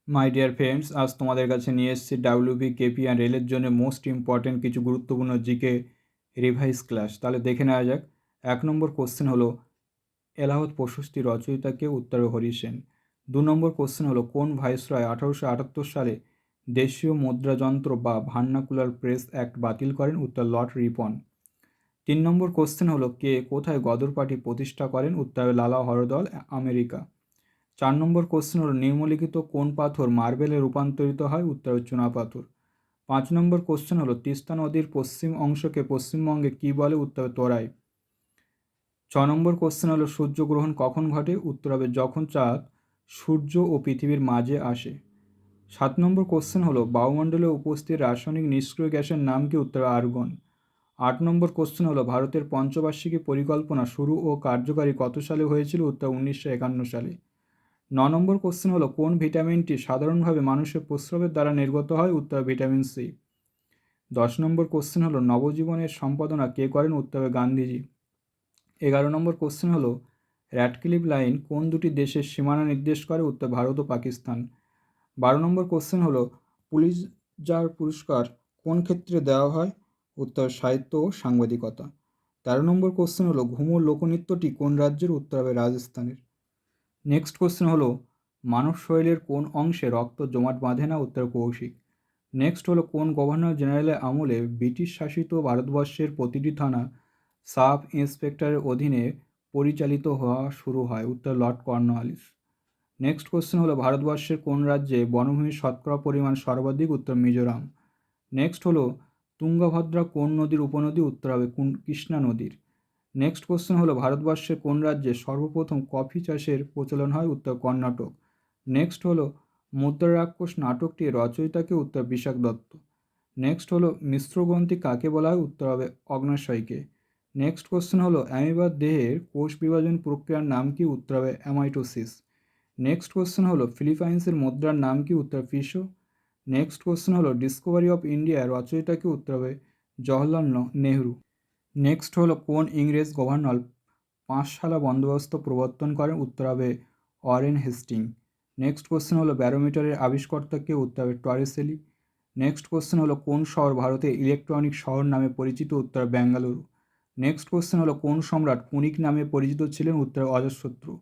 My dear friends, আজ তোমাদের কাছে নিয়ে এসেছি ডাব্লিউবি কেপি আর রেলের জন্য মোস্ট ইম্পর্টেন্ট কিছু গুরুত্বপূর্ণ জিকে রিভাইজ ক্লাস। তাহলে দেখে নেওয়া যাক। 1 নম্বর কোশ্চেন হলো এলাহাবাদ প্রশস্তি রচয়িতাকে, উত্তরে হরি সেন। 2 নম্বর কোশ্চেন হলো কোন ভাইসরয় 1878 সালে দেশীয় মুদ্রাযন্ত্র বা ভার্নাকুলার প্রেস অ্যাক্ট বাতিল করেন, উত্তর লর্ড রিপন। 3 নম্বর কোশ্চেন হলো কে কোথায় গদর পার্টি প্রতিষ্ঠা করেন, উত্তরে লালা হরদল, আমেরিকা। 4 নম্বর কোশ্চেন হলো নিম্নলিখিত কোন পাথর মার্বেলে রূপান্তরিত হয়, উত্তর চুনাপাথর। 5 নম্বর কোশ্চেন হলো তিস্তা নদীর পশ্চিম অংশকে পশ্চিমবঙ্গে কী বলে, উত্তর তোরাই। 6 নম্বর কোশ্চেন হলো সূর্যগ্রহণ কখন ঘটে, উত্তর হবে যখন চাঁদ সূর্য ও পৃথিবীর মাঝে আসে। 7 নম্বর কোশ্চেন হলো বায়ুমণ্ডলে উপস্থিত রাসায়নিক নিষ্ক্রিয় গ্যাসের নাম কি, উত্তর আর্গন। 8 নম্বর কোশ্চেন হলো ভারতের পঞ্চবার্ষিকী পরিকল্পনা শুরু ও কার্যকারী কত সালে হয়েছিল, উত্তর 1951 সালে। 9 নম্বর কোশ্চেন হলো কোন ভিটামিনটি সাধারণভাবে মানুষের প্রস্রাবের দ্বারা নির্গত হয়, উত্তর ভিটামিন সি। 10 নম্বর কোশ্চেন হলো নবজীবনের সম্পাদনা কে করেন, উত্তর গান্ধীজি। 11 নম্বর কোশ্চেন হলো র্যাডক্লিফ লাইন কোন দুটি দেশের সীমানা নির্দেশ করে, উত্তর ভারত ও পাকিস্তান। 12 নম্বর কোশ্চেন হলো পুলিৎজার পুরস্কার কোন ক্ষেত্রে দেওয়া হয়, উত্তর সাহিত্য ও সাংবাদিকতা। 13 নম্বর কোশ্চেন হলো ঘুমুর লোকনৃত্যটি কোন রাজ্যের, উত্তর হবে রাজস্থানের। নেক্সট কোশ্চেন হলো মানব শরীরের কোন অংশে রক্ত জমাট বাঁধে না, উত্তর কৌশিক। নেক্সট হলো কোন গভর্নর জেনারেলের আমলে ব্রিটিশ শাসিত ভারতবর্ষের প্রতিটি থানা সাব ইন্সপেক্টরের অধীনে পরিচালিত হওয়া শুরু হয়, উত্তর লর্ড কর্নওয়ালিস। নেক্সট কোশ্চেন হলো ভারতবর্ষের কোন রাজ্যে বনভূমির শতকরা পরিমাণ সর্বাধিক, উত্তর মিজোরাম। নেক্সট হলো তুঙ্গভদ্রা কোন নদীর উপনদী, উত্তর হবে কৃষ্ণা নদীর। নেক্সট কোশ্চেন হলো ভারতবর্ষের কোন রাজ্যে সর্বপ্রথম কফি চাষের প্রচলন হয়, উত্তর কর্ণাটক। নেক্সট হলো মুদ্রা রাক্ষস নাটকটির রচয়িতাকে, উত্তর বিশাখ দত্ত। নেক্সট হলো মিশ্র গ্রন্থি কাকে বলা হয়, উত্তর হবে অগ্ন্যাশয়কে। নেক্সট কোশ্চেন হলো অ্যামিবার দেহের কোষ বিভাজন প্রক্রিয়ার নাম কি, উত্তর হবে অ্যামাইটোসিস। নেক্সট কোশ্চেন হলো ফিলিপাইন্সের মুদ্রার নাম কি, উত্তর পিসো। নেক্সট কোশ্চেন হলো ডিসকভারি অফ ইন্ডিয়া রচয়িতাকে, উত্তর হবে জওহরলাল নেহরু। নেক্সট হলো কোন ইংরেজ গভর্নর পাঁচশালা বন্দোবস্ত প্রবর্তন করেন, উত্তর হবে ওয়ারেন হেস্টিং। নেক্সট কোশ্চেন হলো ব্যারোমিটারের আবিষ্কর্তা কে, উত্তর হবে টরেসেলি। নেক্সট কোশ্চেন হলো কোন শহর ভারতের ইলেকট্রনিক শহর নামে পরিচিত, উত্তর বেঙ্গালুরু। নেক্সট কোশ্চেন হলো কোন সম্রাট পুনিক নামে পরিচিত ছিলেন, উত্তর অজশত্রু।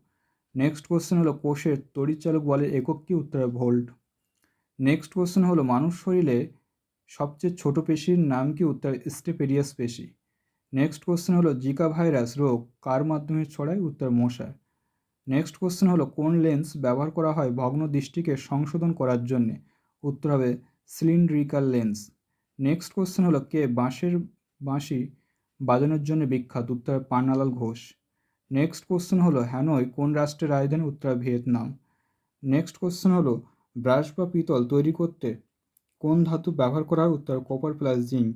নেক্সট কোশ্চেন হলো কোষের তড়িৎচালক বলের একক কি, উত্তর ভোল্ট। নেক্সট কোশ্চেন হলো মানুষ শরীরে সবচেয়ে ছোট পেশির নাম কি, উত্তর স্টেপেডিয়াস পেশি। নেক্সট কোশ্চেন হলো জিকা ভাইরাস রোগ কার মাধ্যমে ছড়ায়, উত্তর মশার। নেক্সট কোশ্চেন হলো কোন লেন্স ব্যবহার করা হয় ভগ্ন দৃষ্টিকে সংশোধন করার জন্যে, উত্তর হবে সিলিন্ড্রিক্যাল লেন্স। নেক্সট কোশ্চেন হলো কে বাঁশি বাজানোর জন্য বিখ্যাত, উত্তর পান্নালাল ঘোষ। নেক্সট কোশ্চেন হলো হ্যানয় কোন রাষ্ট্রের রাজধানী, উত্তর ভিয়েতনাম। নেক্সট কোশ্চেন হলো ব্রাশ বা পিতল তৈরি করতে কোন ধাতু ব্যবহার করা হয়, উত্তর copper plus zinc.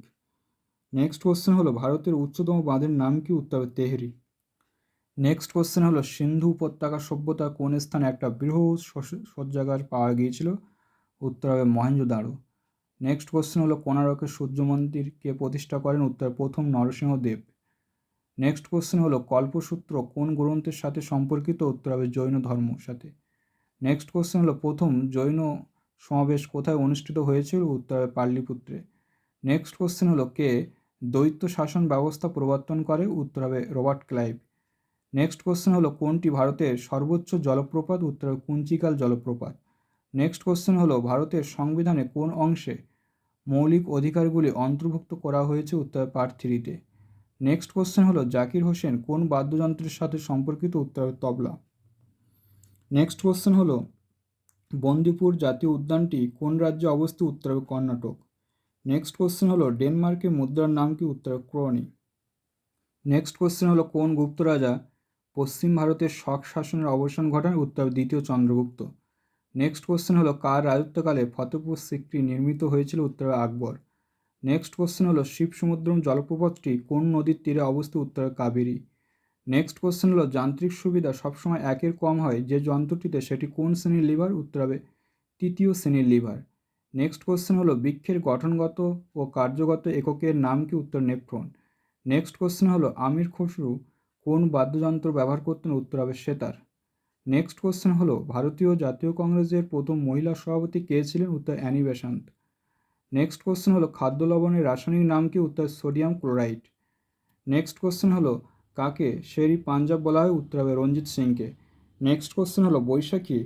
Next question হলো ভারতের উচ্চতম বাঁধের নাম কি, উত্তর তেহরি। নেক্সট কোশ্চেন হলো সিন্ধু উপত্যকা সভ্যতা কোন স্থানে একটা বৃহৎ শৌচাগার পাওয়া গিয়েছিল, উত্তর হবে মহেঞ্জোদারো। নেক্সট কোশ্চেন হলো কোণারকের সূর্য মন্দির কে প্রতিষ্ঠা করেন, উত্তর প্রথম নরসিংহদেব। নেক্সট কোশ্চেন হলো কল্পসূত্র কোন গ্রন্থের সাথে সম্পর্কিত, উত্তর হবে জৈন ধর্মের সাথে। নেক্সট কোশ্চেন হলো প্রথম জৈন সমাবেশ কোথায় অনুষ্ঠিত হয়েছিল, উত্তর হবে পাটলিপুত্রে। নেক্সট কোশ্চেন হলো কে দ্বৈত শাসন ব্যবস্থা প্রবর্তন করে, উত্তর হবে রবার্ট ক্লাইভ। নেক্সট কোশ্চেন হলো কোনটি ভারতের সর্বোচ্চ জলপ্রপাত, উত্তর হবে কুঞ্চিকাল জলপ্রপাত। নেক্সট কোশ্চেন হলো ভারতের সংবিধানে কোন অংশে মৌলিক অধিকারগুলি অন্তর্ভুক্ত করা হয়েছে, উত্তর পার্ট 3-তে। নেক্সট কোশ্চেন হলো জাকির হোসেন কোন বাদ্যযন্ত্রের সাথে সম্পর্কিত, উত্তর হবে তবলা। নেক্সট কোশ্চেন হলো বন্দিপুর জাতীয় উদ্যানটি কোন রাজ্যে অবস্থিত, উত্তর হবে কর্ণাটক। নেক্সট কোশ্চেন হলো ডেনমার্কের মুদ্রার নাম কি, উত্তর ক্রোনি। নেক্সট কোশ্চেন হলো কোন গুপ্ত রাজা পশ্চিম ভারতের শক শাসনের অবসান ঘটান, উত্তর দ্বিতীয় চন্দ্রগুপ্ত। নেক্সট কোশ্চেন হলো কার রাজত্বকালে ফতেপুর সিক্রি নির্মিত হয়েছিল, উত্তর আকবর। নেক্সট কোশ্চেন হলো শিবসমুদ্রম জলপ্রপাতটি কোন নদীর তীরে অবস্থিত, উত্তর কাবেরী। নেক্সট কোশ্চেন হলো যান্ত্রিক সুবিধা সবসময় একের কম হয় যে যন্ত্রটিতে, সেটি কোন শ্রেণীর লিভার, উত্তর হবে তৃতীয় শ্রেণীর লিভার। নেক্সট কোশ্চেন হলো বৃক্ষের গঠনগত ও কার্যগত এককের নাম কি, উত্তর নেফ্রন। নেক্সট কোশ্চেন হলো আমির খসরু কোন বাদ্যযন্ত্র ব্যবহার করতেন, উত্তর হবে সেতার। নেক্সট কোশ্চেন হলো ভারতীয় জাতীয় কংগ্রেসের প্রথম মহিলা সভাপতি কে ছিলেন? উত্তর অ্যানি বেসান্ত। নেক্সট কোশ্চেন হলো খাদ্য লবণের রাসায়নিক নাম কি? উত্তর সোডিয়াম ক্লোরাইড। নেক্সট কোশ্চেন হলো কাকে শেরি পাঞ্জাব বলা হয়? উত্তর হবে রঞ্জিত সিংকে। নেক্সট কোশ্চেন হলো বৈশাখী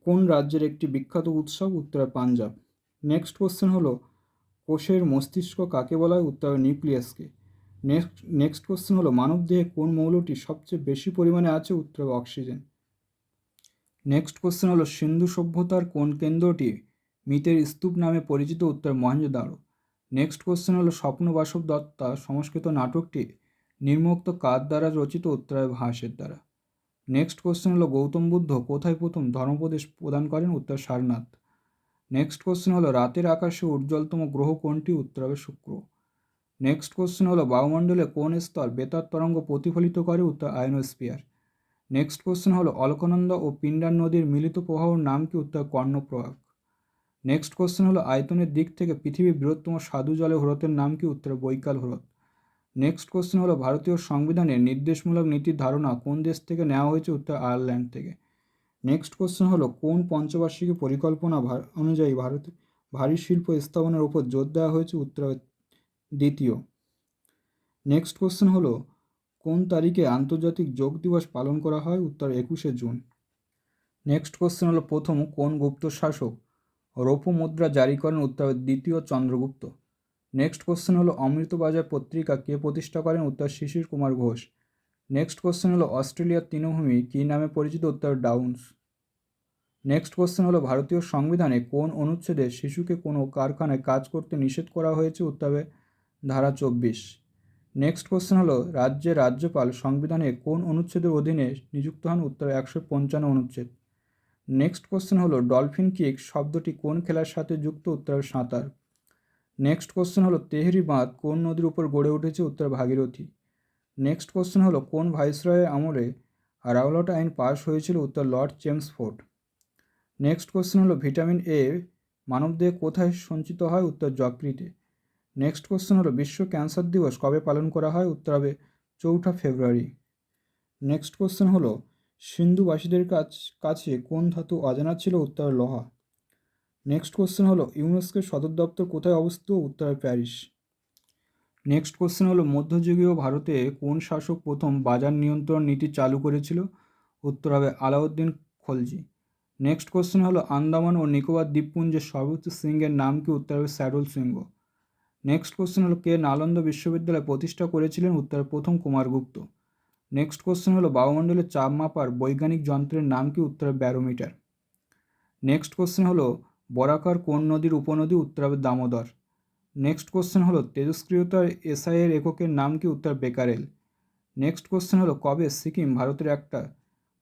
কোন রাজ্যের একটি বিখ্যাত উৎসব? উত্তর হবে পাঞ্জাব। নেক্সট কোশ্চেন হলো কোষের মস্তিষ্ক কাকে বলা হয়? উত্তর হবে নিউক্লিয়াসকে। নেক্সট কোশ্চেন হলো মানবদেহে কোন মৌলটি সবচেয়ে বেশি পরিমাণে আছে? উত্তর হবে অক্সিজেন। নেক্সট কোশ্চেন হলো সিন্ধু সভ্যতার কোন কেন্দ্রটি মিতের স্তূপ নামে পরিচিত? উত্তর মহেঞ্জোদারো। নেক্সট কোশ্চেন হলো স্বপ্নবাসব দত্তা সংস্কৃত নাটকটি নির্মুক্ত কার দ্বারা রচিত? উত্তর হবে ভাসের দ্বারা। নেক্সট কোশ্চেন হলো গৌতম বুদ্ধ কোথায় প্রথম ধর্মোপদেশ প্রদান করেন? উত্তর সারনাথ। নেক্সট কোশ্চেন হলো রাতের আকাশে উজ্জ্বলতম গ্রহ কোনটি? উত্তর হবে শুক্র। নেক্সট কোশ্চেন হলো বায়ুমণ্ডলে কোন স্তর বেতার তরঙ্গ প্রতিফলিত করে? উত্তর আয়নোস্ফিয়ার। নেক্সট কোশ্চেন হলো অলকানন্দা ও পিন্ডার নদীর মিলিত প্রবাহর নাম কি? উত্তর কর্ণপ্রয়াগ। নেক্সট কোশ্চেন হলো আয়তনের দিক থেকে পৃথিবীর বৃহত্তম স্বাদু জলের হ্রদের নাম কি? উত্তর বৈকাল হ্রদ। নেক্সট কোশ্চেন হলো ভারতীয় সংবিধানের নির্দেশমূলক নীতির ধারণা কোন দেশ থেকে নেওয়া হয়েছে? উত্তর আয়ারল্যান্ড থেকে। নেক্সট কোশ্চেন হলো কোন পঞ্চবার্ষিকী পরিকল্পনা অনুযায়ী ভারতে ভারী শিল্প স্থাপনের উপর জোর দেওয়া হয়েছে? উত্তর দ্বিতীয়। নেক্সট কোশ্চেন হলো কোন তারিখে আন্তর্জাতিক যোগ দিবস পালন করা হয়? উত্তর 21শে জুন। নেক্সট কোশ্চেন হলো প্রথম কোন গুপ্ত শাসক রৌপ্য মুদ্রা জারি করেন? উত্তর দ্বিতীয় চন্দ্রগুপ্ত। নেক্সট কোশ্চেন হলো অমৃতবাজার পত্রিকা কে প্রতিষ্ঠা করেন? উত্তর শিশির কুমার ঘোষ। নেক্সট কোশ্চেন হলো অস্ট্রেলিয়ার তৃণভূমি কী নামে পরিচিত? উত্তর ডাউন্স। নেক্সট কোশ্চেন হলো ভারতীয় সংবিধানে কোন অনুচ্ছেদে শিশুকে কোনো কারখানায় কাজ করতে নিষেধ করা হয়েছে? উত্তর হবে ধারা 24। নেক্সট কোশ্চেন হলো রাজ্যের রাজ্যপাল সংবিধানে কোন অনুচ্ছেদের অধীনে নিযুক্ত হন? উত্তর 155 অনুচ্ছেদ। নেক্সট কোশ্চেন হলো ডলফিন কিক শব্দটি কোন খেলার সাথে যুক্ত? উত্তর সাঁতার। নেক্সট কোশ্চেন হলো তেহরি বাঁধ কোন নদীর উপর গড়ে উঠেছে? উত্তর ভাগীরথী। নেক্সট কোশ্চেন হলো কোন ভাইসরয়ের আমলে রাওলাট আইন পাশ হয়েছিল? উত্তর লর্ড চেমসফোর্ড। নেক্সট কোশ্চেন হলো ভিটামিন এ মানবদেহে কোথায় সঞ্চিত হয়? উত্তর যকৃতে। নেক্সট কোশ্চেন হলো বিশ্ব ক্যান্সার দিবস কবে পালন করা হয়? উত্তর হবে 4 ফেব্রুয়ারি। নেক্সট কোশ্চেন হলো সিন্ধুবাসীদের কাছে কোন ধাতু অজানা ছিল? উত্তর লোহা। নেক্সট কোশ্চেন হলো ইউনেস্কোর সদর দপ্তর কোথায় অবস্থিত? উত্তর প্যারিস। নেক্সট কোশ্চেন হলো মধ্যযুগীয় ভারতে কোন শাসক প্রথম বাজার নিয়ন্ত্রণ নীতি চালু করেছিল? উত্তর হবে আলাউদ্দিন খলজি। নেক্সট কোশ্চেন হলো আন্দামান ও নিকোবর দ্বীপপুঞ্জের সর্বোচ্চ শৃঙ্গের নাম কি? উত্তর হবে স্যাডল শৃঙ্গ। নেক্সট কোশ্চেন হলো কে নালন্দা বিশ্ববিদ্যালয় প্রতিষ্ঠা করেছিলেন? উত্তর প্রথম কুমারগুপ্ত। নেক্সট কোশ্চেন হলো বায়ুমণ্ডলের চাপ মাপার বৈজ্ঞানিক যন্ত্রের নাম কি? উত্তর ব্যারোমিটার। নেক্সট কোশ্চেন হলো বরাকর কোন নদীর উপনদী? উত্তর হবে দামোদর। নেক্সট কোশ্চেন হলো তেজস্ক্রিয়তার এসআই এর এককের নাম কি? উত্তর বেকারেল। নেক্সট কোশ্চেন হলো কবে সিকিম ভারতের একটা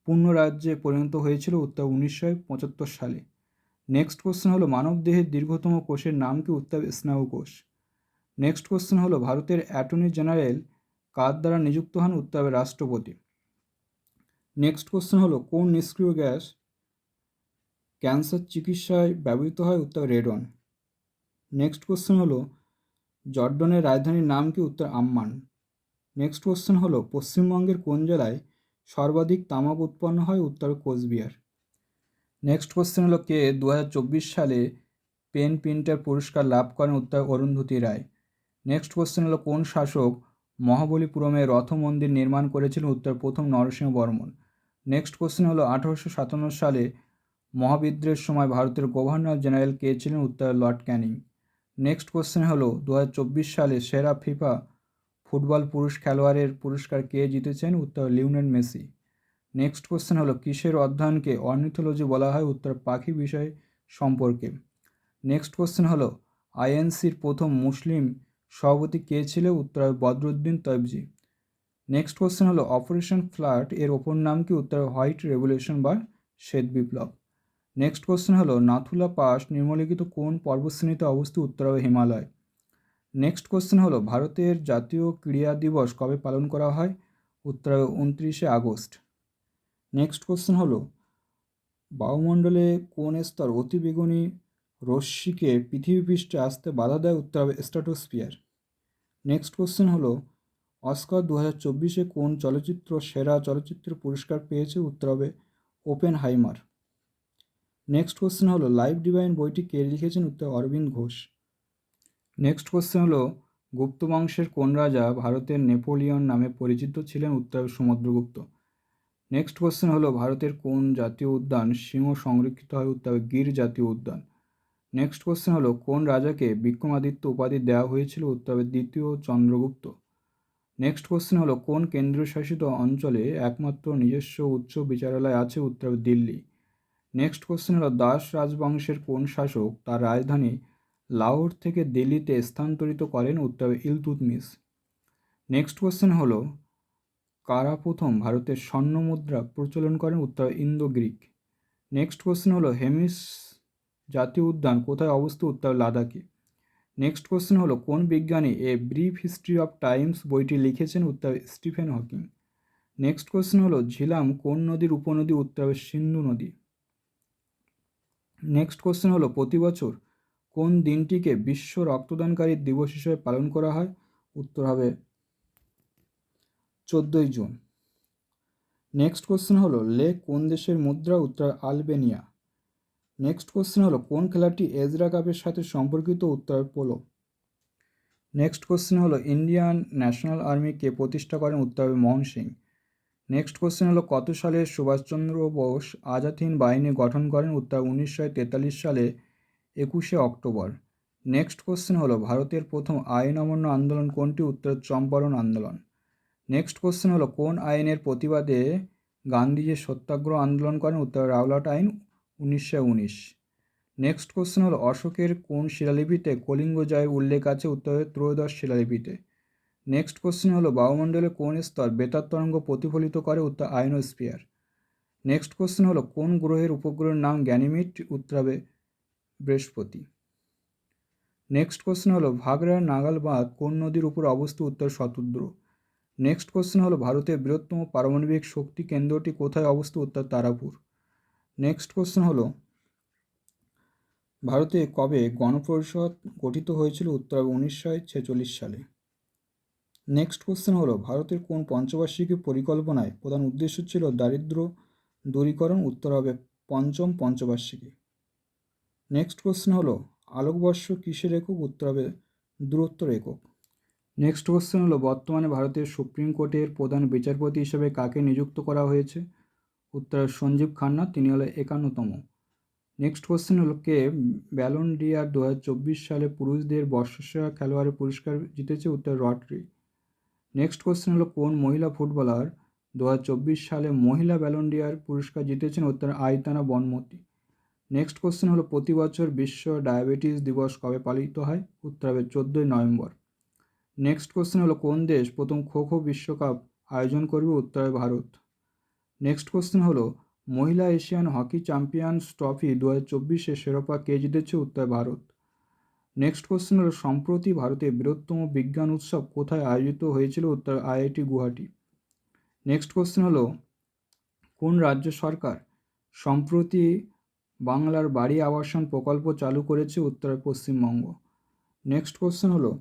পূর্ণ রাজ্যে পরিণত হয়েছিল? উত্তর 1975 সালে। নেক্সট কোশ্চেন হলো মানবদেহের দীর্ঘতম কোষের নাম কি? উত্তর স্নায়ু কোষ। নেক্সট কোশ্চেন হলো ভারতের অ্যাটর্নি জেনারেল কার দ্বারা নিযুক্ত হন? উত্তর হবে রাষ্ট্রপতি। নেক্সট কোশ্চেন হলো কোন নিষ্ক্রিয় গ্যাস ক্যান্সার চিকিৎসায় ব্যবহৃত হয়? উত্তর রেডন। নেক্সট কোশ্চেন হলো জর্ডনের রাজধানীর নাম কি? উত্তর আম্মান। নেক্সট কোশ্চেন হলো পশ্চিমবঙ্গের কোন জেলায় সর্বাধিক তামাক উৎপন্ন হয়? উত্তর কোচবিহার। নেক্সট কোশ্চেন হলো কে 2024 সালে পেন প্রিন্টার পুরস্কার লাভ করেন? উত্তর অরুন্ধতী রায়। নেক্সট কোশ্চেন হলো কোন শাসক মহাবলীপুরমে রথ মন্দির নির্মাণ করেছিলেন? উত্তর প্রথম নরসিংহ বর্মন। নেক্সট কোশ্চেন হলো 1857 সালে মহাবিদ্রোহের সময় ভারতের গভর্নর জেনারেল কে ছিলেন? উত্তর লর্ড ক্যানিং। নেক্সট কোশ্চেন হলো 2024 সালে সেরা ফিফা ফুটবল পুরুষ খেলোয়াড়ের পুরস্কার কে জিতেছেন? উত্তর লিওনেল মেসি। নেক্সট কোশ্চেন হলো কিসের অধ্যয়নকে অর্নিথোলজি বলা হয়? উত্তর পাখি বিষয় সম্পর্কে। নেক্সট কোশ্চেন হলো আইএনসির প্রথম মুসলিম সভাপতি কে ছিল? উত্তর বদরুদ্দিন তয়বজি। নেক্সট কোশ্চেন হলো অপারেশন ফ্লাড এর অপর নাম কি? উত্তর হোয়াইট রেভলিউশন বা শ্বেত বিপ্লব। নেক্সট কোশ্চেন হলো নাথুলা পাস নিম্নলিখিত কোন পর্বতশ্রেণীতে অবস্থিত? উত্তর হবে হিমালয়। নেক্সট কোশ্চেন হলো ভারতের জাতীয় ক্রীড়া দিবস কবে পালন করা হয়? উত্তর হবে 29শে আগস্ট। নেক্সট কোশ্চেন হলো বায়ুমণ্ডলে কোন স্তর অতিবেগুনি রশ্মিকে পৃথিবী পৃষ্ঠে আসতে বাধা দেয়? উত্তর হবে স্ট্র্যাটোস্ফিয়ার। নেক্সট কোশ্চেন হলো অস্কার 2024 কোন চলচ্চিত্র সেরা চলচ্চিত্র পুরস্কার পেয়েছে? উত্তর হবে ওপেনহাইমার। নেক্সট কোশ্চেন হলো লাইফ ডিভাইন বইটি কে লিখেছেন? উত্তর অরবিন্দ ঘোষ। নেক্সট কোশ্চেন হলো গুপ্ত বংশের কোন রাজা ভারতের নেপোলিয়ন নামে পরিচিত ছিলেন? উত্তর সমুদ্রগুপ্ত। নেক্সট কোশ্চেন হলো ভারতের কোন জাতীয় উদ্যান সিংহ সংরক্ষিত হয়? উত্তর গির জাতীয় উদ্যান। নেক্সট কোশ্চেন হলো কোন রাজাকে বিক্রমাদিত্য উপাধি দেওয়া হয়েছিল? উত্তর দ্বিতীয় চন্দ্রগুপ্ত। নেক্সট কোশ্চেন হলো কোন কেন্দ্রশাসিত অঞ্চলে একমাত্র নিজস্ব উচ্চ বিচারালয় আছে? উত্তর দিল্লি। নেক্সট কোশ্চেন হলো দাস রাজবংশের কোন শাসক তার রাজধানী লাহোর থেকে দিল্লিতে স্থানান্তরিত করেন? উত্তর ইলতুৎমিশ। নেক্সট কোশ্চেন হলো কারা প্রথম ভারতের স্বর্ণ মুদ্রা প্রচলন করেন? উত্তর ইন্দো গ্রিক। নেক্সট কোশ্চেন হলো হেমিস জাতীয় উদ্যান কোথায় অবস্থিত? উত্তর লাদাখে। নেক্সট কোশ্চেন হলো কোন বিজ্ঞানী a brief history of Times বইটি লিখেছেন? উত্তর স্টিফেন হকিং। নেক্সট কোশ্চেন হলো ঝিলাম কোন নদীর উপনদী? উত্তর সিন্ধু নদী। নেক্সট কোশ্চেন হলো প্রতি বছর কোন দিনটিকে বিশ্ব রক্তদানকারী দিবস হিসেবে পালন করা হয়? উত্তর হবে 14ই জুন। নেক্সট কোশ্চেন হলো লেক কোন দেশের মুদ্রা? উত্তর আলবেনিয়া। নেক্সট কোশ্চেন হলো কোন খেলাটি এজরা কাপের সাথে সম্পর্কিত? উত্তর পোলো। নেক্সট কোশ্চেন হলো ইন্ডিয়ান ন্যাশনাল আর্মি কে প্রতিষ্ঠা করেন? উত্তর হবে মোহন সিং। নেক্সট কোশ্চেন হলো কত সালে সুভাষচন্দ্র বোস আজাদ হিন্দ বাহিনী গঠন করেন? উত্তর 1943 সালে 21শে অক্টোবর। নেক্সট কোশ্চেন হলো ভারতের প্রথম আইন অমান্য আন্দোলন কোনটি? উত্তর চম্পারণ আন্দোলন। নেক্সট কোশ্চেন হলো কোন আইনের প্রতিবাদে গান্ধীজি সত্যাগ্রহ আন্দোলন করেন? উত্তর রাওলাট আইন 1919। নেক্সট কোশ্চেন হলো অশোকের কোন শিলালিপিতে কলিঙ্গ জয়ের উল্লেখ আছে? উত্তর ত্রয়োদশ শিলালিপিতে। নেক্সট কোশ্চেন হলো বায়ুমণ্ডলের কোন স্তর বেতার তরঙ্গ প্রতিফলিত করে? উত্তর আয়নোস্ফিয়ার। নেক্সট কোশ্চেন হলো কোন গ্রহের উপগ্রহের নাম গ্যানিমিড? উত্তর হবে বৃহস্পতি। নেক্সট কোশ্চেন হলো ভাগড়ার নাগাল বাঁধ কোন নদীর উপর অবস্থিত? উত্তর শতদ্র। নেক্সট কোশ্চেন হলো ভারতের বৃহত্তম পারমাণবিক শক্তি কেন্দ্রটি কোথায় অবস্থিত? উত্তর তারাপুর। নেক্সট কোশ্চেন হলো ভারতে কবে গণপরিষদ গঠিত হয়েছিল? উত্তর হবে 1946 সালে। নেক্সট কোশ্চেন হলো ভারতের কোন পঞ্চবার্ষিকী পরিকল্পনায় প্রধান উদ্দেশ্য ছিল দারিদ্র দূরীকরণ? উত্তর হবে পঞ্চম পঞ্চবার্ষিকী। নেক্সট কোশ্চেন হলো আলোকবর্ষ কিসের একক? উত্তর হবে দূরত্বের একক। নেক্সট কোশ্চেন হলো বর্তমানে ভারতের সুপ্রিম কোর্টের প্রধান বিচারপতি হিসেবে কাকে নিযুক্ত করা হয়েছে? উত্তর সঞ্জীব খান্না, তিনি হলো 51তম। নেক্সট কোশ্চেন হলো কে ব্যালন ডি'অর 2024 সালে পুরুষদের বর্ষসেরা খেলোয়াড়ের পুরস্কার জিতেছে? উত্তর রডরি। নেক্সট কোশ্চেন হলো কোন মহিলা ফুটবলার 2024 সালে মহিলা ব্যালন ডি'অর পুরস্কার জিতেছেন? উত্তর আইতানা বনমতি। নেক্সট কোশ্চেন হলো প্রতি বছর বিশ্ব ডায়াবেটিস দিবস কবে পালিত হয়? উত্তর হবে 14ই নভেম্বর। নেক্সট কোশ্চেন হলো কোন দেশ প্রথম খো খো বিশ্বকাপ আয়োজন করবে? উত্তর হবে ভারত। নেক্সট কোশ্চেন হলো মহিলা এশিয়ান হকি চ্যাম্পিয়ন্স ট্রফি 2024-এ শিরোপা কে জিতেছে? উত্তর ভারত। নেক্সট কোশ্চেন হলো সম্প্রতি ভারতের বৃহত্তম বিজ্ঞান উৎসব কোথায় আয়োজিত হয়েছিল? উত্তর আইআইটি গুয়াহাটি। নেক্সট কোশ্চেন হলো কোন রাজ্য সরকার সম্প্রতি বাংলার বাড়ি আবাসন প্রকল্প চালু করেছে? উত্তর পশ্চিমবঙ্গ। নেক্সট কোশ্চেন হলো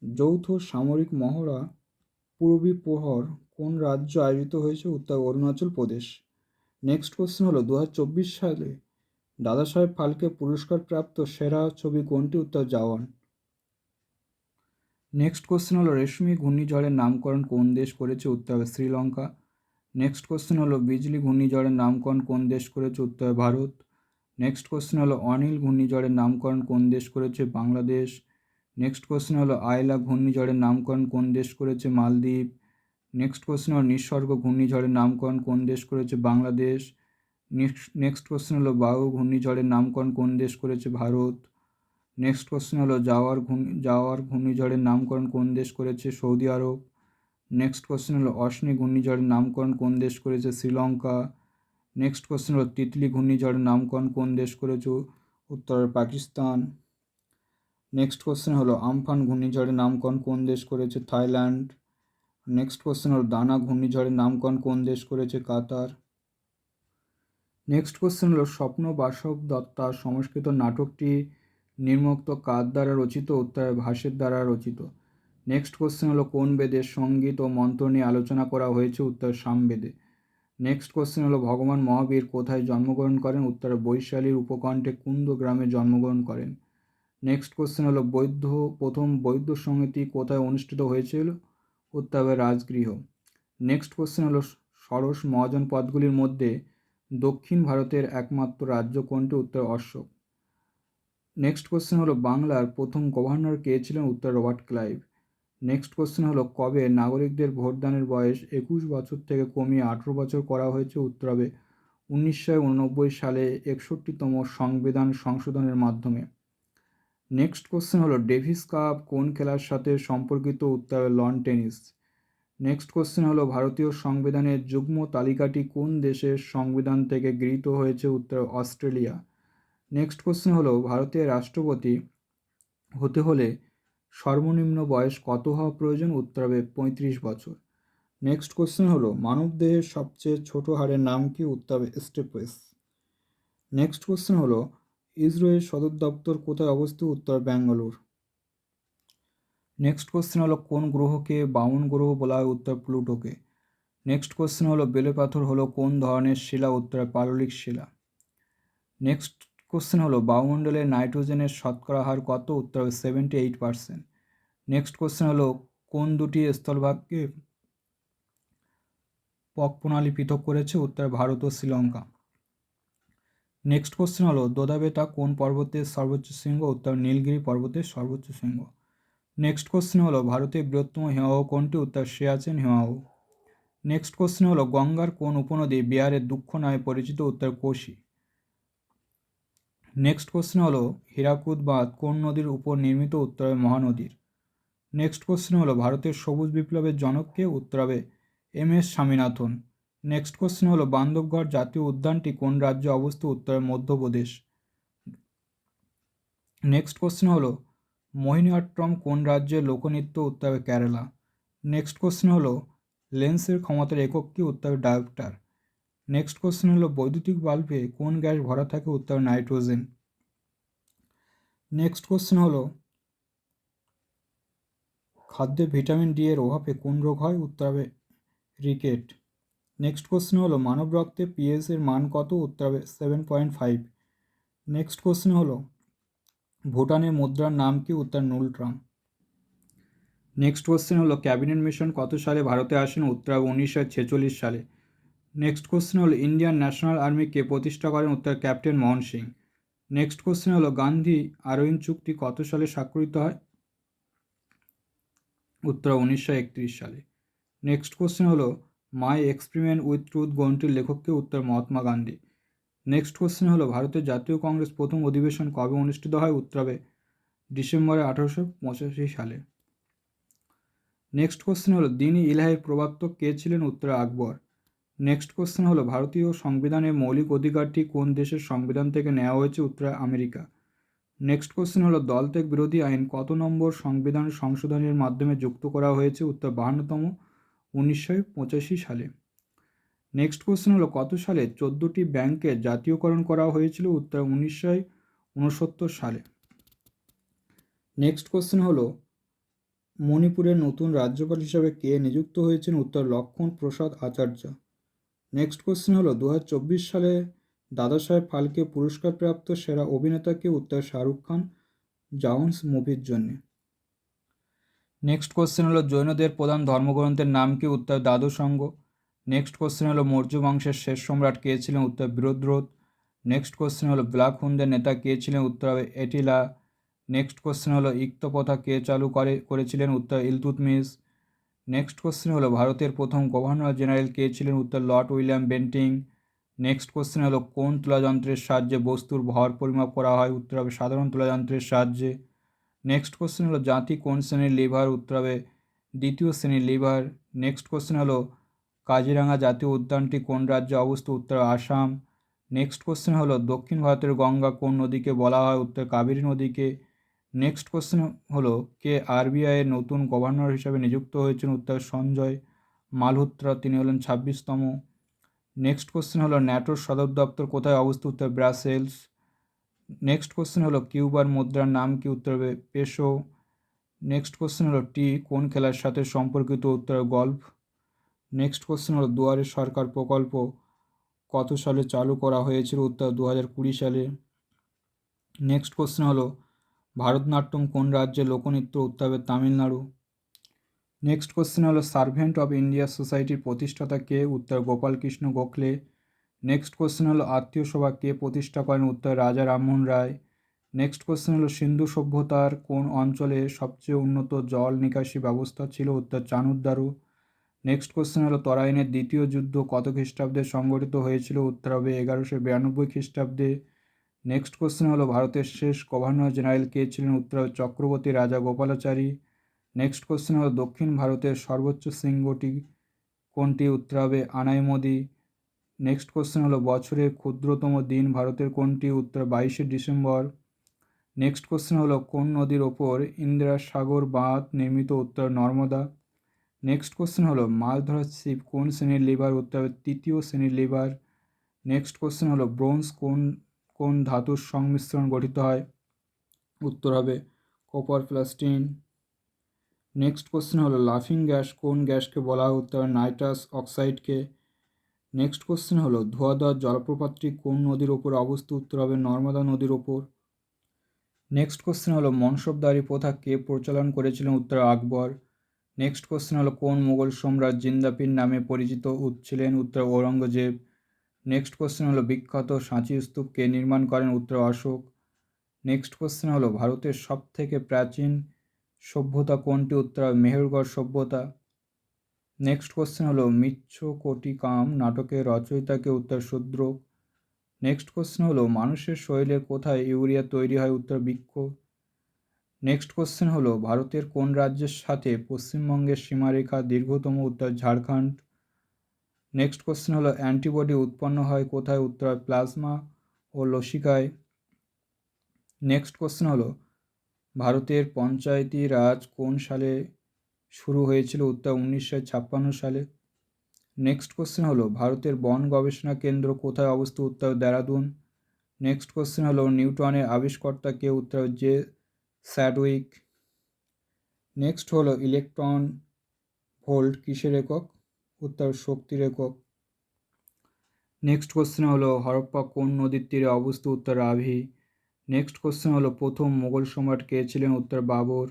যৌথ সামরিক মহড়া পূর্বী প্রহর কোন রাজ্য আয়োজিত হয়েছে? উত্তর অরুণাচল প্রদেশ। নেক্সট কোশ্চেন হলো 2024 সালে দাদাসাহেব ফালকে পুরস্কারপ্রাপ্ত সেরা ছবি কোনটি? উত্তর জওয়ান। নেক্সট কোশ্চেন হলো রেশমি ঘূর্ণিঝড়ের নামকরণ কোন দেশ করেছে? উত্তর হবে শ্রীলঙ্কা। নেক্সট কোশ্চেন হলো বিজলি ঘূর্ণিঝড়ের নামকরণ কোন দেশ করেছে? উত্তর ভারত। নেক্সট কোশ্চেন হলো অনিল ঘূর্ণিঝড়ের নামকরণ কোন দেশ করেছে? বাংলাদেশ। নেক্সট কোশ্চেন হলো আয়লা ঘূর্ণিঝড়ের নামকরণ কোন দেশ করেছে? মালদ্বীপ। নেক্সট কোশ্চেন হলো নিসর্গ ঘূর্ণিঝড়ের নামকরণ কোন দেশ করেছে? বাংলাদেশ। নেক্সট কোশ্চেন হলো বায়ু ঘূর্ণিঝড়ের নামকরণ কোন দেশ করেছে? ভারত। নেক্সট কোশ্চেন হলো জাওয়ার ঘূর্ণিঝড়ের নামকরণ কোন দেশ করেছে? সৌদি আরব। নেক্সট কোশ্চেন হলো অশ্নি ঘূর্ণিঝড়ের নামকরণ কোন দেশ করেছে? শ্রীলঙ্কা। নেক্সট কোশ্চেন হলো তিতলি ঘূর্ণিঝড়ের নামকরণ কোন দেশ করেছে? উত্তর পাকিস্তান। নেক্সট কোশ্চেন হলো আমফান ঘূর্ণিঝড়ের নামকরণ কোন দেশ করেছে? থাইল্যান্ড। নেক্সট কোশ্চেন হলো দানা ঘূর্ণিঝড়ের নামকরণ কোন দেশ করেছে? কাতার। নেক্সট কোশ্চেন হলো স্বপ্ন বাসব দত্তা সংস্কৃত নাটকটি নির্মুক্ত কার দ্বারা রচিত? উত্তর ভাসের দ্বারা রচিত। নেক্সট কোশ্চেন হলো কোন বেদে সঙ্গীত ও মন্ত্র নিয়ে আলোচনা করা হয়েছে? উত্তর সামবেদে। নেক্সট কোশ্চেন হলো ভগবান মহাবীর কোথায় জন্মগ্রহণ করেন? উত্তরে বৈশালীর উপকণ্ঠে কুন্দ গ্রামে জন্মগ্রহণ করেন। নেক্সট কোশ্চেন হলো প্রথম বৌদ্ধ সমিতি কোথায় অনুষ্ঠিত হয়েছিল? উত্তর হবে রাজগৃহ। নেক্সট কোশ্চেন হলো ষোড়শ মহাজন পদগুলির মধ্যে দক্ষিণ ভারতের একমাত্র রাজ্য কোনটি? উত্তর অশোক। নেক্সট কোশ্চেন হলো বাংলার প্রথম গভর্নর কে ছিলেন? উত্তর রবার্ট ক্লাইভ। নেক্সট কোশ্চেন হলো কবে নাগরিকদের ভোটদানের বয়স 21 বছর থেকে কমিয়ে 18 বছর করা হয়েছে? উত্তর হবে 1989 সালে 61তম সংবিধান সংশোধনের মাধ্যমে। নেক্সট কোশ্চেন হলো ডেভিস কাপ কোন খেলার সাথে সম্পর্কিত? উত্তর হবে লন টেনিস। নেক্সট কোশ্চেন হলো ভারতীয় সংবিধানের যুগ্ম তালিকাটি কোন দেশের সংবিধান থেকে গৃহীত হয়েছে? উত্তর অস্ট্রেলিয়া। নেক্সট কোশ্চেন হলো ভারতের রাষ্ট্রপতি হতে হলে সর্বনিম্ন বয়স কত হওয়া প্রয়োজন? উত্তর হবে 35 বছর। নেক্সট কোশ্চেন হলো মানবদেহের সবচেয়ে ছোট হাড়ের নাম কি? উত্তর হবে স্টেপেস। নেক্সট কোশ্চেন হলো ইসরোয়ের সদর দপ্তর কোথায় অবস্থিত? উত্তর ব্যাঙ্গালোর। নেক্সট কোশ্চেন হলো কোন গ্রহকে বামন গ্রহ বলা হয়? উত্তর প্লুটোকে। নেক্সট কোশ্চেন হলো বেলে পাথর হলো কোন ধরনের শিলা? উত্তর পাললিক শিলা। নেক্সট কোশ্চেন হলো বায়ুমণ্ডলে নাইট্রোজেনের শতকরা হার কত? উত্তর হবে 78%। নেক্সট কোশ্চেন হলো কোন দুটি স্থলভাগকে পক প্রণালী পৃথক করেছে? উত্তর ভারত ও শ্রীলঙ্কা। নেক্সট কোশ্চেন হলো দোদাবেতা কোন পর্বতের সর্বোচ্চ শৃঙ্গ? উত্তর নীলগিরি পর্বতের সর্বোচ্চ শৃঙ্গ। নেক্সট কোশ্চেন হলো ভারতের বৃহত্তম হিমবাহ কোনটি? উত্তর সিয়াচেন হিমবাহ। নেক্সট কোশ্চেন হলো গঙ্গার কোন উপনদী বিহারের দুঃখ নামে পরিচিত? উত্তর কোশি। নেক্সট কোশ্চেন হলো হীরাকুদ বাঁধ কোন নদীর উপর নির্মিত? উত্তর হবে মহানদীর। নেক্সট কোশ্চেন হলো ভারতের সবুজ বিপ্লবের জনক কে? উত্তর হবে MS স্বামীনাথন। নেক্সট কোশ্চেন হলো বান্ধবগড় জাতীয় উদ্যানটি কোন রাজ্যে অবস্থিত? উত্তরে মধ্যপ্রদেশ। নেক্সট কোশ্চেন হলো মোহিনীঅট্টম কোন রাজ্যের লোকনৃত্য? উত্তর হবে কেরালা। নেক্সট কোশ্চেন হলো লেন্সের ক্ষমতার একক কি? উত্তর হবে ডায়োপ্টার। নেক্সট কোশ্চেন হলো বৈদ্যুতিক বাল্বে কোন গ্যাস ভরা থাকে? উত্তর নাইট্রোজেন। নেক্সট কোশ্চেন হলো খাদ্যে ভিটামিন ডি এর অভাবে কোন রোগ হয়? উত্তর হবে রিকেট। নেক্সট কোশ্চেন হলো মানব রক্তে পিএস এর মান কত? উত্তর হবে 7.5। নেক্সট কোশ্চেন হলো ভুটানের মুদ্রার নাম কি? উত্তর নুলট্রাম। নেক্সট কোশ্চেন হলো ক্যাবিনেট মিশন কত সালে ভারতে আসেন? উত্তর হবে 1946 সালে। নেক্সট কোশ্চেন হলো ইন্ডিয়ান ন্যাশনাল আর্মি কে প্রতিষ্ঠা করেন? উত্তর captain Mohan Singh. Next question হলো গান্ধী আরউইন চুক্তি কত সালে স্বাক্ষরিত হয়? উত্তর 1931 সালে। নেক্সট কোশ্চেন হলো মাই এক্সপেরিমেন্ট উইথ ট্রুথ গ্রন্থটির লেখককে? উত্তর মহাত্মা গান্ধী। নেক্সট কোশ্চেন হলো ভারতের জাতীয় কংগ্রেস প্রথম অধিবেশন কবে অনুষ্ঠিত হয়? উত্তর হবে ডিসেম্বরে 1885 সালে। নেক্সট কোশ্চেন হলো দিন ইলাহির প্রবর্তক কে ছিলেন? উত্তর আকবর। নেক্সট কোশ্চেন হলো ভারতীয় সংবিধানের মৌলিক অধিকারটি কোন দেশের সংবিধান থেকে নেওয়া হয়েছে? উত্তর আমেরিকা। নেক্সট কোশ্চেন হলো দলত্যাগ বিরোধী আইন কত নম্বর সংবিধান সংশোধনের মাধ্যমে যুক্ত করা হয়েছে? উত্তর 52তম, 1985 সালে। নেক্সট কোশ্চেন হলো কত সালে 14টি ব্যাংকের জাতীয়করণ করা হয়েছিল? উত্তর 1969 সালে। নেক্সট কোশ্চেন হলো মণিপুরের নতুন রাজ্যপাল হিসাবে কে নিযুক্ত হয়েছেন? উত্তর লক্ষ্মণ প্রসাদ আচার্য। নেক্সট কোশ্চেন হলো 2024 সালে দাদাসাহেব ফালকে পুরস্কারপ্রাপ্ত সেরা অভিনেতাকে? উত্তর শাহরুখ খান জাউন্স মুভির জন্য। নেক্সট কোশ্চেন হলো জৈনদের প্রধান ধর্মগ্রন্থের নাম কি? উত্তর দ্বাদশ অঙ্গ। নেক্সট কোশ্চেন হলো মৌর্য বংশের শেষ সম্রাট কে ছিলেন? উত্তর বৃহদ্রথ। নেক্সট কোশ্চেন হলো ব্ল্যাক হুনদের নেতা কে ছিলেন? উত্তর হবে এটিলা। নেক্সট কোশ্চেন হলো ইক্ত প্রথা কে চালু করেছিলেন? উত্তর ইলতুৎমিশ। নেক্সট কোশ্চেন হলো ভারতের প্রথম গভর্নর জেনারেল কে ছিলেন? উত্তর Lord William Bentinck. Next question হলো কোন তুলাযন্ত্রের সাহায্যে বস্তুর ভর পরিমাপ করা হয়? উত্তর হবে সাধারণ তুলাযন্ত্রের সাহায্যে। নেক্সট কোশ্চেন হলো জাতি কোন শ্রেণীর লিভার? উত্তর হবে দ্বিতীয় শ্রেণীর লিভার। নেক্সট কোশ্চেন হলো কাজিরাঙা জাতীয় উদ্যানটি কোন রাজ্যে অবস্থিত? উত্তর আসাম। নেক্সট কোশ্চেন হলো দক্ষিণ ভারতের গঙ্গা কোন নদীকে বলা হয়? উত্তর কাবেরী নদীকে। নেক্সট কোশ্চেন হলো কে RBI এর নতুন গভর্নর হিসাবে নিযুক্ত হয়েছেন? উত্তর সঞ্জয় মালহোত্রা, তিনি হলেন 26তম। নেক্সট কোশ্চেন হলো ন্যাটোর সদর দপ্তর কোথায় অবস্থিত? উত্তর ব্রাসেলস। নেক্সট কোশ্চেন হলো কিউবার মুদ্রার নাম কি? উত্তর হবে পেসো। নেক্সট কোশ্চেন হলো টি কোন খেলার সাথে সম্পর্কিত? উত্তর গল্ফ। নেক্সট কোশ্চেন হলো দুয়ারে সরকার প্রকল্প কত সালে চালু করা হয়েছিল? উত্তর 2020 সালে। নেক্সট কোশ্চেন হলো ভারতনাট্যম কোন রাজ্যের লোকনৃত্য? উত্তর হবে তামিলনাড়ু। নেক্সট কোশ্চেন হলো সার্ভেন্ট অফ ইন্ডিয়া সোসাইটির প্রতিষ্ঠাতা কে? উত্তর গোপালকৃষ্ণ গোখলে। নেক্সট কোশ্চেন হলো আত্মীয় সভা কে প্রতিষ্ঠা করেন? উত্তর রাজা রামমোহন রায়। নেক্সট কোশ্চেন হলো সিন্ধু সভ্যতার কোন অঞ্চলে সবচেয়ে উন্নত জল নিকাশি ব্যবস্থা ছিল? উত্তর চানুরদারু। নেক্সট কোশ্চেন হলো তরাইনের দ্বিতীয় যুদ্ধ কত খ্রিস্টাব্দে সংগঠিত হয়েছিল? উত্তর হবে 1192 খ্রিস্টাব্দে। নেক্সট কোশ্চেন হলো ভারতের শেষ গভর্নর জেনারেল কে ছিলেন? উত্তর হবে চক্রবর্তী রাজা গোপালাচারী। নেক্সট কোশ্চেন হলো দক্ষিণ ভারতের সর্বোচ্চ শৃঙ্গটি কোনটি? উত্তর হবে আনাইমদি। নেক্সট কোশ্চেন হলো বছরের ক্ষুদ্রতম দিন ভারতের কোনটি? উত্তর 22শে ডিসেম্বর। নেক্সট কোশ্চেন হলো কোন নদীর ওপর ইন্দিরা সাগর বাঁধ নির্মিত? উত্তর নর্মদা। নেক্সট কোশ্চেন হলো মাছ ধরার ছিপ কোন শ্রেণীর লিভার? উত্তর হবে তৃতীয় শ্রেণীর লিভার। নেক্সট কোশ্চেন হলো ব্রোঞ্জ কোন কোন ধাতুর সংমিশ্রণ গঠিত হয়? উত্তর হবে copper plus tin. Next question হলো লাফিং গ্যাস কোন গ্যাসকে বলা হয়? উত্তর নাইট্রাস অক্সাইডকে। নেক্সট কোশ্চেন হলো ধোঁয়াধার জলপ্রপাতটি কোন নদীর ওপর অবস্থিত? উত্তর হবে নর্মদা নদীর ওপর। নেক্সট কোশ্চেন হলো মনসবদারি প্রথা কে প্রচলন করেছিলেন? উত্তর আকবর। নেক্সট কোশ্চেন হলো কোন মুঘল সম্রাট জিন্দাপীর নামে পরিচিত ছিলেন? উত্তর ঔরঙ্গজেব। নেক্সট কোশ্চেন হলো বিখ্যাত সাঁচি স্তূপ কে নির্মাণ করেন? উত্তর অশোক। নেক্সট কোশ্চেন হলো ভারতের সবথেকে প্রাচীন সভ্যতা কোনটি? উত্তর হবে মেহেরগড় সভ্যতা। নেক্সট কোশ্চেন হলো মৃচ্ছকটিকাম নাটকের রচয়িতাকে? উত্তর শূদ্রক। নেক্সট কোশ্চেন হলো মানুষের শরীরের কোথায় ইউরিয়া তৈরি হয়? উত্তর বৃক্ক। নেক্সট কোশ্চেন হলো ভারতের কোন রাজ্যের সাথে পশ্চিমবঙ্গের সীমারেখা দীর্ঘতম? উত্তর ঝাড়খণ্ড। নেক্সট কোশ্চেন হলো অ্যান্টিবডি উৎপন্ন হয় কোথায়? উত্তর হয় প্লাজমা ও লসিকায়। নেক্সট কোশ্চেন হলো ভারতের পঞ্চায়েতি রাজ কোন সালে শুরু হয়েছিল? উত্তর 1956 সালে। নেক্সট কোশ্চেন হলো ভারতের বন গবেষণা কেন্দ্র কোথায় অবস্থিত? উত্তর দেরাদুন। নেক্সট কোশ্চেন হলো নিউটনের আবিষ্কর্তা কে? উত্তর জে স্যাডউইক। নেক্সট হলো ইলেকট্রন ভোল্ট কিসের একক? উত্তর শক্তির একক। নেক্সট কোশ্চেন হলো হরপ্পা কোন নদীর তীরে অবস্থিত? উত্তর রাভি। নেক্সট কোশ্চেন হলো প্রথম মোগল সম্রাট কে ছিলেন? উত্তর বাবর।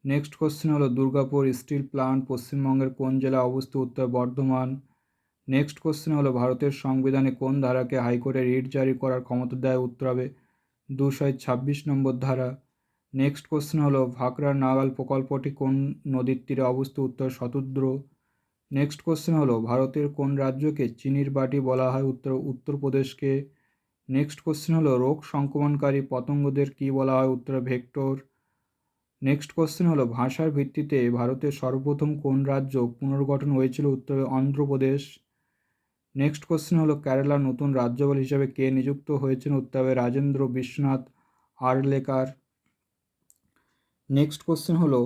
নেক্সট কোশ্চেন হলো দুর্গাপুর স্টিল প্লান্ট পশ্চিমবঙ্গের কোন জেলায় অবস্থিত? উত্তর বর্ধমান। নেক্সট কোশ্চেন হলো ভারতের সংবিধানে কোন ধারাকে হাইকোর্টে রিট জারি করার ক্ষমতা দেয়? উত্তর হবে 226 নম্বর ধারা। নেক্সট কোশ্চেন হলো ভাকরা নাগাল প্রকল্পটি কোন নদীর তীরে অবস্থিত? উত্তর শতদ্র। নেক্সট কোশ্চেন হলো ভারতের কোন রাজ্যকে চিনির বাটি বলা হয়? উত্তর উত্তরপ্রদেশকে। নেক্সট কোশ্চেন হলো রোগ সংক্রমণকারী পতঙ্গদের কী বলা হয়? উত্তর ভেক্টর। নেক্সট কোশ্চেন হলো ভাষার ভিত্তিতে ভারতের সর্বপ্রথম কোন রাজ্য পুনর্গঠন হয়েছিল? উত্তরে অন্ধ্রপ্রদেশ। নেক্সট কোশ্চেন হলো কেরালার নতুন রাজ্যপাল হিসেবে কে নিযুক্ত হয়েছেন? উত্তর হবে রাজেন্দ্র বিশ্বনাথ আর্লেকার। নেক্সট কোশ্চেন হলো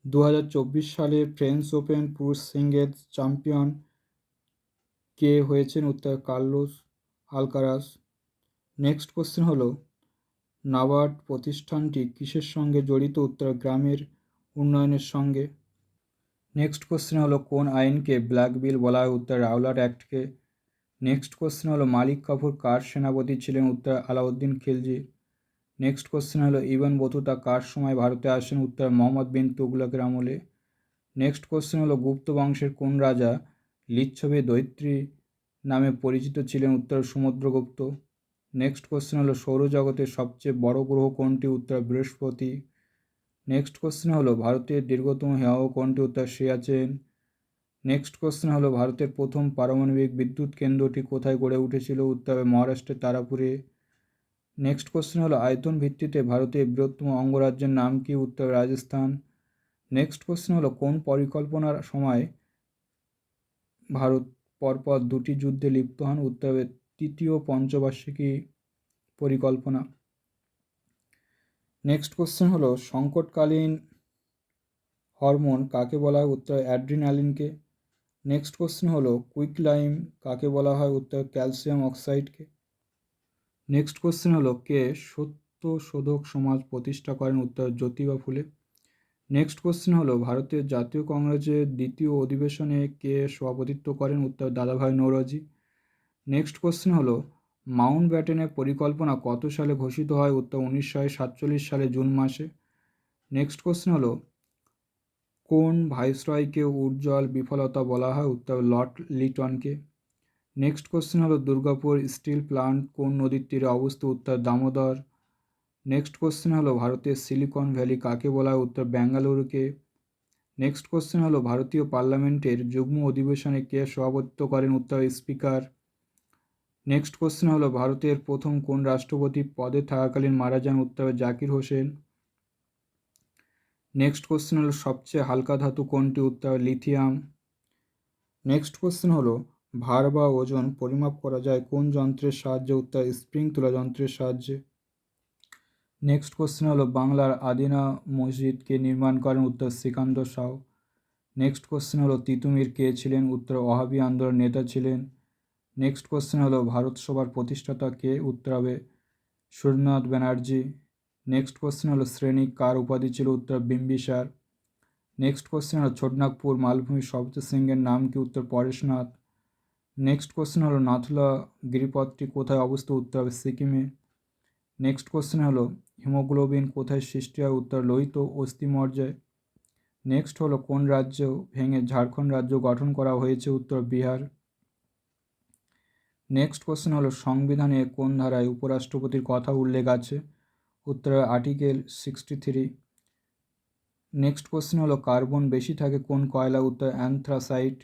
2024 সালে ফ্রেঞ্চ ওপেন পুরুষ সিঙ্গলস চ্যাম্পিয়ন কে হয়েছেন? উত্তর কার্লোস আলকারাস। নেক্সট কোশ্চেন হলো নাবার্ড প্রতিষ্ঠানটি কিসের সঙ্গে জড়িত? উত্তর গ্রামের উন্নয়নের সঙ্গে। নেক্সট কোশ্চেন হলো কোন আইনকে ব্ল্যাক বিল বলা হয়? উত্তর রাওলাট অ্যাক্টকে। নেক্সট কোশ্চেন হলো মালিক কাফুর কার সেনাপতি ছিলেন? উত্তর আলাউদ্দিন খিলজি। নেক্সট কোশ্চেন হলো ইবন বতুতা কার সময় ভারতে আসেন? উত্তর মোহাম্মদ বিন তুগলকের আমলে। নেক্সট কোশ্চেন হলো গুপ্ত বংশের কোন রাজা লিচ্ছবি দৈত্রী নামে পরিচিত ছিলেন? উত্তর সমুদ্রগুপ্ত। নেক্সট কোশ্চেন হলো সৌরজগতের সবচেয়ে বড় গ্রহ কোনটি? উত্তর বৃহস্পতি। নেক্সট কোশ্চেন হলো ভারতের দীর্ঘতম হিমবাহ কোনটি? উত্তর সিয়াচেন। নেক্সট কোশ্চেন হলো ভারতের প্রথম পারমাণবিক বিদ্যুৎ কেন্দ্রটি কোথায় গড়ে উঠেছিল? উত্তর হবে মহারাষ্ট্রের তারাপুরে। নেক্সট কোশ্চেন হলো আয়তন ভিত্তিতে ভারতের বৃহত্তম অঙ্গরাজ্যের নাম কি? উত্তর রাজস্থান। নেক্সট কোশ্চেন হলো কোন পরিকল্পনার সময় ভারত পরপর দুটি যুদ্ধে লিপ্ত হন? উত্তর হবে তৃতীয় পঞ্চবার্ষিকী পরিকল্পনা। নেক্সট কোশ্চেন হলো সংকটকালীন হরমোন কাকে বলা হয়? উত্তর অ্যাড্রিনালিনকে। নেক্সট কোশ্চেন হলো কুইকলাইম কাকে বলা হয়? উত্তর ক্যালসিয়াম অক্সাইডকে। নেক্সট কোশ্চেন হলো কে সত্যশোধক সমাজ প্রতিষ্ঠা করেন? উত্তর জ্যোতিবা ফুলে। নেক্সট কোশ্চেন হলো ভারতের জাতীয় কংগ্রেসের দ্বিতীয় অধিবেশনে কে সভাপতিত্ব করেন? উত্তর দাদাভাই নৌরোজি। নেক্সট কোশ্চেন হলো মাউন্ট ব্যাটেনের পরিকল্পনা কত সালে ঘোষিত হয়? উত্তর 1947 সালে জুন মাসে। নেক্সট কোশ্চেন হলো কোন ভাইসরয়কে উজ্জ্বল বিফলতা বলা হয়? উত্তর লর্ড লিটনকে। নেক্সট কোশ্চেন হলো দুর্গাপুর স্টিল প্লান্ট কোন নদীর তীরে অবস্থিত? উত্তর দামোদর। নেক্সট কোশ্চেন হলো ভারতের সিলিকন ভ্যালি কাকে বলা হয়? উত্তর বেঙ্গালুরুকে। নেক্সট কোশ্চেন হলো ভারতীয় পার্লামেন্টের যুগ্ম অধিবেশনে কে সভাপতিত্ব করেন? উত্তর স্পিকার। নেক্সট কোশ্চেন হলো ভারতের প্রথম কোন রাষ্ট্রপতি পদে থাকাকালীন মারা যান? উত্তর জাকির হোসেন। নেক্সট কোশ্চেন হলো সবচেয়ে হালকা ধাতু কোনটি? উত্তর লিথিয়াম। নেক্সট কোশ্চেন হলো ভার বা ওজন পরিমাপ করা যায় কোন যন্ত্রের সাহায্যে? উত্তর স্প্রিং তুলা যন্ত্রের সাহায্যে। নেক্সট কোশ্চেন হলো বাংলার আদিনা মসজিদ কে নির্মাণ করেন? উত্তর সিকান্দর শাহ। নেক্সট কোশ্চেন হলো তিতুমির কে ছিলেন? উত্তর ওয়াহাবি আন্দোলনের নেতা ছিলেন। নেক্সট কোশ্চেন হলো ভারত সভার প্রতিষ্ঠাতা কে? উত্তর হবে সুরেন্দ্রনাথ ব্যানার্জি। নেক্সট কোশ্চেন হলো শ্রেণী কার উপাধি ছিল? উত্তর বিম্বিসার। নেক্সট কোশ্চেন হলো ছোটনাগপুর মালভূমির সবচেয়ে সিংহের নাম কি? উত্তর পরেশনাথ। নেক্সট কোশ্চেন হলো নাথুলা গিরিপথটি কোথায় অবস্থিত? উত্তর হবে সিকিমে। নেক্সট কোশ্চেন হলো হিমোগ্লোবিন কোথায় সৃষ্টি হয়? উত্তর লোহিত অস্থিমজ্জায়। নেক্সট হলো কোন রাজ্য ভেঙে ঝাড়খণ্ড রাজ্য গঠন করা হয়েছে? উত্তর বিহার। নেক্সট কোশ্চেন হলো সংবিধানে কোন ধারায় উপরাষ্ট্রপতির কথা উল্লেখ আছে? উত্তর আর্টিকেল 63। নেক্সট কোশ্চেন হলো কার্বন বেশি থাকে কোন কয়লা? উত্তর অ্যানথ্রাসাইট।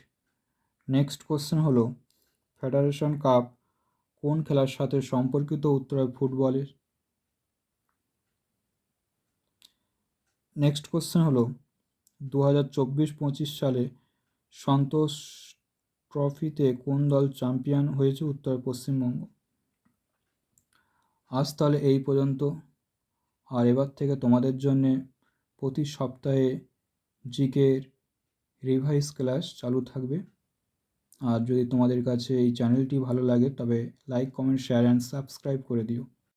নেক্সট কোশ্চেন হলো ফেডারেশন কাপ কোন খেলার সাথে সম্পর্কিত? উত্তর ফুটবলের। নেক্সট কোশ্চেন হলো 2024-25 সালে সন্তোষ ট্রফিতে কোন দল চ্যাম্পিয়ন হয়েছে? উত্তর পশ্চিমবঙ্গ। আজ তাহলে এই পর্যন্ত। আর এবার থেকে তোমাদের জন্যে প্রতি সপ্তাহে জিকের রিভাইজ ক্লাস চালু থাকবে। আর যদি তোমাদের কাছে এই চ্যানেলটি ভালো লাগে তবে like comment share and subscribe করে দিও।